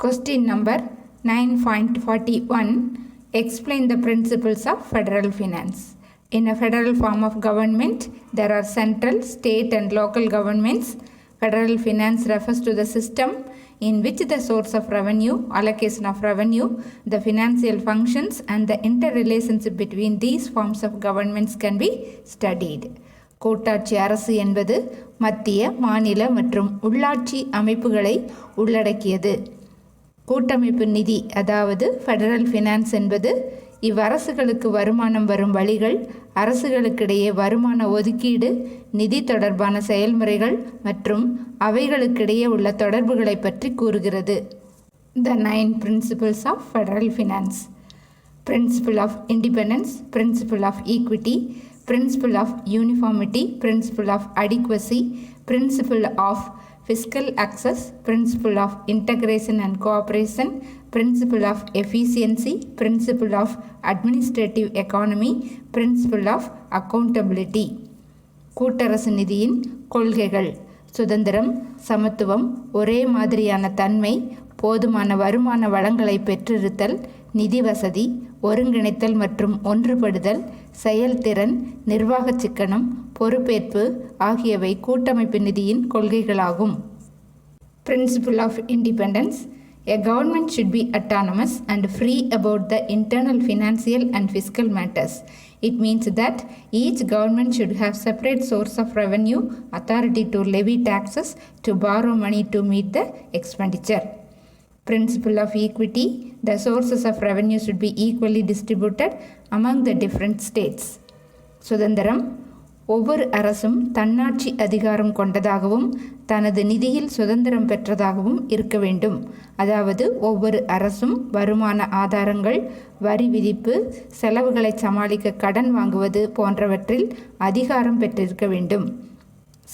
Question number 9.41. Explain the principles of federal finance. In a federal form of government, there are central, state and local governments. Federal finance refers to the system in which the source of revenue, allocation of revenue, the financial functions and the interrelationship between these forms of governments can be studied. கூட்டாட்சி அரசு என்பது மத்திய, மாநில மற்றும் உள்ளாட்சி அமைப்புகளை உள்ளடக்கியது. கூட்டமைப்பு நிதி அதாவது ஃபெடரல் ஃபினான்ஸ் என்பது இவ்வரசுகளுக்கு வருமானம் வரும் வழிகள், அரசுகளுக்கிடையே வருமான ஒதுக்கீடு, நிதி தொடர்பான செயல்முறைகள் மற்றும் அவைகளுக்கிடையே உள்ள தொடர்புகளை பற்றி கூறுகிறது. The 9 principles of federal finance. Principle of independence, principle of equity, principle of uniformity, principle of adequacy, principle of Fiscal Access, principle of integration and cooperation, principle of efficiency, principle of administrative economy, principle of accountability. கூட்டரசு நிதியின் கொள்கைகள்: சுதந்திரம், சமத்துவம், ஒரே மாதிரியான தன்மை, போதுமான வருமான வளங்களை பெற்றிருத்தல், நிதி வசதி, ஒருங்கிணைத்தல் மற்றும் ஒன்றுபடுதல், செயல்திறன், நிர்வாக சிக்கனம், பொறுப்பேற்பு ஆகியவை கூட்டமைப்பு நிதியின் கொள்கைகளாகும். Principle of independence. A government should be autonomous and free about the internal financial and fiscal matters. It means that each government should have separate source of revenue, authority to levy taxes, to borrow money to meet the expenditure. Principle of equity. The sources of revenue should be equally distributed among the different states. சுதந்திரம். ஒவ்வொரு அரசும் தன்னாட்சி அதிகாரம் கொண்டதாகவும் தனது நிதியில் சுதந்திரம் பெற்றதாகவும் இருக்க வேண்டும். அதாவது ஒவ்வொரு அரசும் வருமான ஆதாரங்கள், வரி விதிப்பு, செலவுகளை சமாளிக்க கடன் வாங்குவது போன்றவற்றில் அதிகாரம் பெற்றிருக்க வேண்டும்.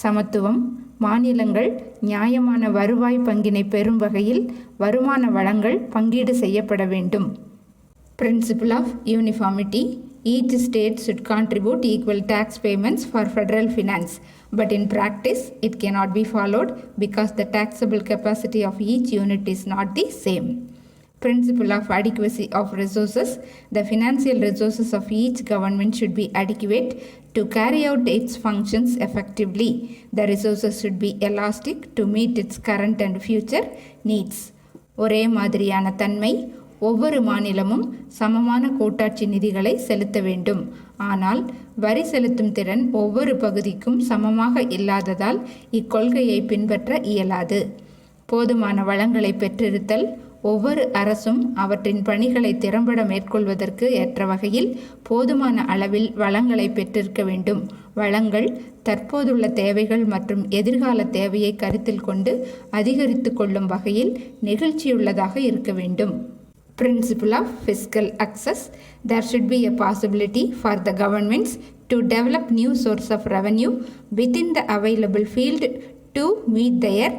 சமத்துவம். மாநிலங்கள் நியாயமான வருவாய் பங்கினை பெறும் வகையில் வருமான வளங்கள் பங்கீடு செய்யப்பட வேண்டும். Principle of uniformity. Each state should contribute equal tax payments for federal finance, but in practice it cannot be followed because the taxable capacity of each unit is not the same. Principle of adequacy of resources. The financial resources of each government should be adequate to carry out its functions effectively. The resources should be elastic to meet its current and future needs. ஒரே மாதிரியான தன்மை. ஒவ்வொரு மாநிலமும் சமமான கூட்டாட்சி நிதிகளை செலுத்த வேண்டும். ஆனால் வரி செலுத்தும் திறன் ஒவ்வொரு பகுதிக்கும் சமமாக இல்லாததால் இக்கொள்கையை பின்பற்ற இயலாது. போதுமான வளங்களை பெற்றிருத்தல். ஒவ்வொரு அரசும் அவற்றின் பணிகளை திறம்பட மேற்கொள்வதற்கு ஏற்ற வகையில் போதுமான அளவில் வளங்களை பெற்றிருக்க வேண்டும். வளங்கள் தற்போதுள்ள தேவைகள் மற்றும் எதிர்கால தேவையை கருத்தில் கொண்டு அதிகரித்து கொள்ளும் வகையில் நெகிழ்ச்சியுள்ளதாக இருக்க வேண்டும். Principle of Fiscal Access. There should be a possibility for the governments to develop new source of revenue within the available field to meet their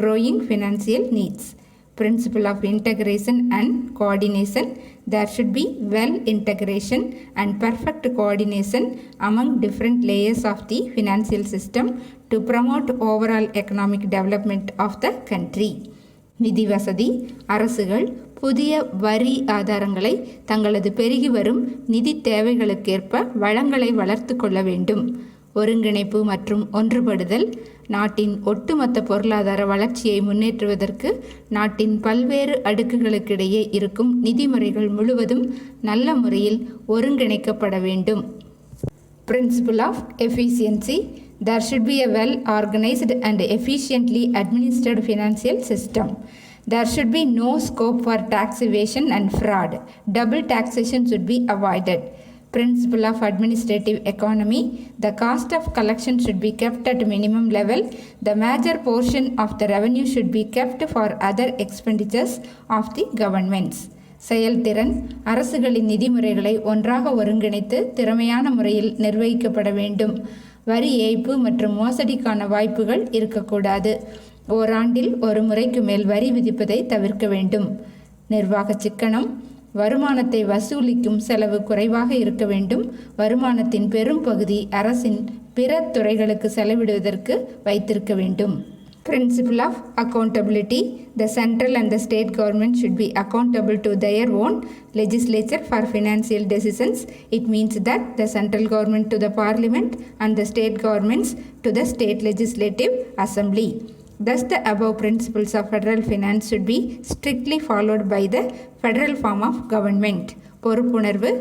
growing financial needs. Principle of integration and coordination. There should be well integration and perfect coordination among different layers of the financial system to promote overall economic development of the country. நிதி வசதி. அரசுகள் புதிய வரி ஆதாரங்களை தங்களது பெருகி வரும் நிதி தேவைகளுக்கேற்ப வளங்களை வளர்த்து கொள்ள வேண்டும். ஒருங்கிணைப்பு மற்றும் ஒன்றுபடுதல். நாட்டின் ஒட்டுமொத்த பொருளாதார வளர்ச்சியை முன்னேற்றுவதற்கு நாட்டின் பல்வேறு அடுக்குகளுக்கிடையே இருக்கும் நிதிமுறைகள் முழுவதும் நல்ல முறையில் ஒருங்கிணைக்கப்பட வேண்டும். Principle of efficiency. There should be a well-organized and efficiently administered financial system. There should be no scope for tax evasion and fraud. Double taxation should be avoided. Principle of administrative economy. The cost of collection should be kept at minimum level. The major portion of the revenue should be kept for other expenditures of the governments. செயல்திறன். அரசுகளின் நிதிமுறைகளை ஒன்றாக ஒருங்கிணைத்து திறமையான முறையில் நிர்வகிக்கப்பட வேண்டும். வரி ஏய்ப்பு மற்றும் மோசடிக்கான வாய்ப்புகள் இருக்கக்கூடாது. ஓராண்டில் ஒரு முறைக்கு மேல் வரி விதிப்பதை தவிர்க்க வேண்டும். நிர்வாக சிக்கனம். வருமானத்தை வசூலிக்கும் செலவு குறைவாக இருக்க வேண்டும். வருமானத்தின் பெரும் பகுதி அரசின் பிற துறைகளுக்கு செலவிடுவதற்கு வைத்திருக்க வேண்டும். Principle of accountability. The central and the state government should be accountable to their own legislature for financial decisions. It means that the central government to the parliament and the state governments to the state legislative assembly. Thus, the above principles of federal finance should be strictly followed by the federal form of government. பொறுப்புணர்வு.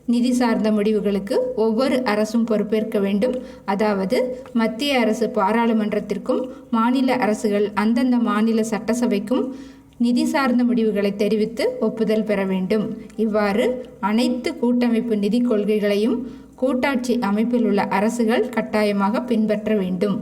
நிதி சார்ந்த முடிவுகளுக்கு ஒவ்வொரு அரசும் பொறுப்பேற்க வேண்டும். அதாவது மத்திய அரசு பாராளுமன்றத்திற்கும் மாநில அரசுகள் அந்தந்த மாநில சட்டசபைக்கும் நிதி சார்ந்த முடிவுகளை தெரிவித்து ஒப்புதல் பெற வேண்டும். இவ்வாறு அனைத்து கூட்டமைப்பு நிதி கொள்கைகளையும் கூட்டாட்சி அமைப்பில் உள்ள அரசுகள் கட்டாயமாக பின்பற்ற வேண்டும்.